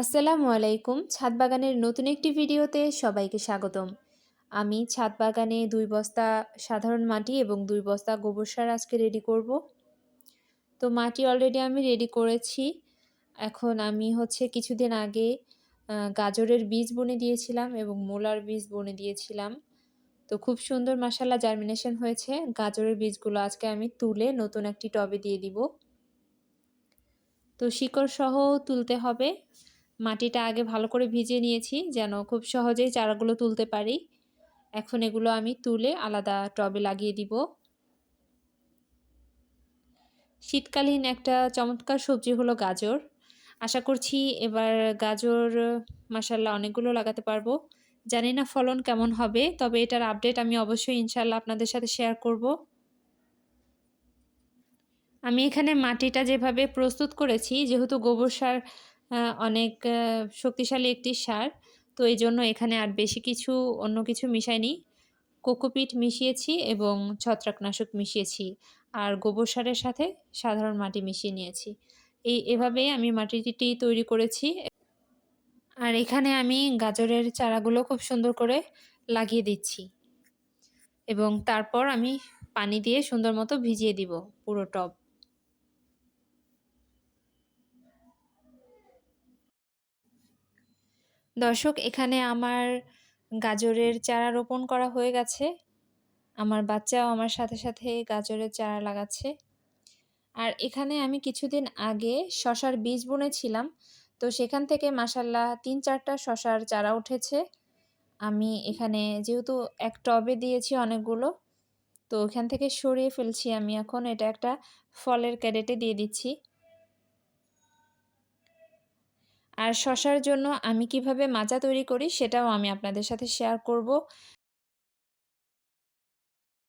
আসসালামু আলাইকুম। ছাদ বাগানের নতুন একটি ভিডিওতে সবাইকে স্বাগতম। আমি ছাদ বাগানে ২ বস্তা সাধারণ মাটি এবং ২ বস্তা গোবর সার আজকে রেডি করব। তো মাটি অলরেডি আমি রেডি করেছি। এখন আমি কিছুদিন আগে গাজরের বীজ বুনে দিয়েছিলাম এবং মূলার বীজ বুনে দিয়েছিলাম। তো খুব সুন্দর মাশাআল্লাহ জার্মিনেশন হয়েছে। গাজরের বীজগুলো আজকে আমি তুলে নতুন একটি টবে দিয়ে দিব। তো শিকড় সহ তুলতে হবে। মাটিটা আগে ভালো করে ভিজিয়ে নিয়েছি যেন খুব সহজেই চারাগুলো তুলতে পারি। এখন এগুলো আমি তুলে আলাদা টবে লাগিয়ে দিব। শীতকালীন একটা চমৎকার সবজি হলো গাজর। আশা করছি এবার গাজর মাশাআল্লাহ অনেকগুলো লাগাতে পারবো। জানি না ফলন কেমন হবে, তবে এটার আপডেট আমি অবশ্যই ইনশাআল্লাহ আপনাদের সাথে শেয়ার করব। আমি এখানে মাটিটা যেভাবে প্রস্তুত করেছি, যেহেতু গোবর সার অনেক শক্তিশালী একটি সার, তো এইজন্য এখানে আর বেশি কিছু অন্য কিছু মিশাইনি। কোকোপিট মিশিয়েছি এবং ছত্রাকনাশক মিশিয়েছি। আর গোবর সারের সাথে সাধারণ মাটি মিশিয়ে নিয়েছি। এভাবেই আমি মাটিটি তৈরি করেছি। আর এখানে আমি গাজরের চারাগুলো খুব সুন্দর করে লাগিয়ে দিচ্ছি এবং তারপর আমি পানি দিয়ে সুন্দর মতো ভিজিয়ে দিব পুরো টব। দর্শক, এখানে আমার গাজরের চারা রোপণ করা হয়ে গেছে। আমার বাচ্চাও আমার সাথে সাথে গাজরের চারা লাগাচ্ছে। আর এখানে আমি কিছুদিন আগে শসার বীজ বুনেছিলাম। তো সেখান থেকে মাশাআল্লাহ ৩-৪ টা শসার চারা উঠেছে। আমি এখানে যেহেতু এক টবে দিয়েছি অনেকগুলো, তো ওখান থেকে সরিয়ে ফেলছি আমি এখন। এটা একটা ফলের ক্যারেটে দিয়ে দিচ্ছি। আর শসার জন্য আমি কিভাবে মাচা তৈরি করি সেটাও আমি আপনাদের সাথে শেয়ার করব।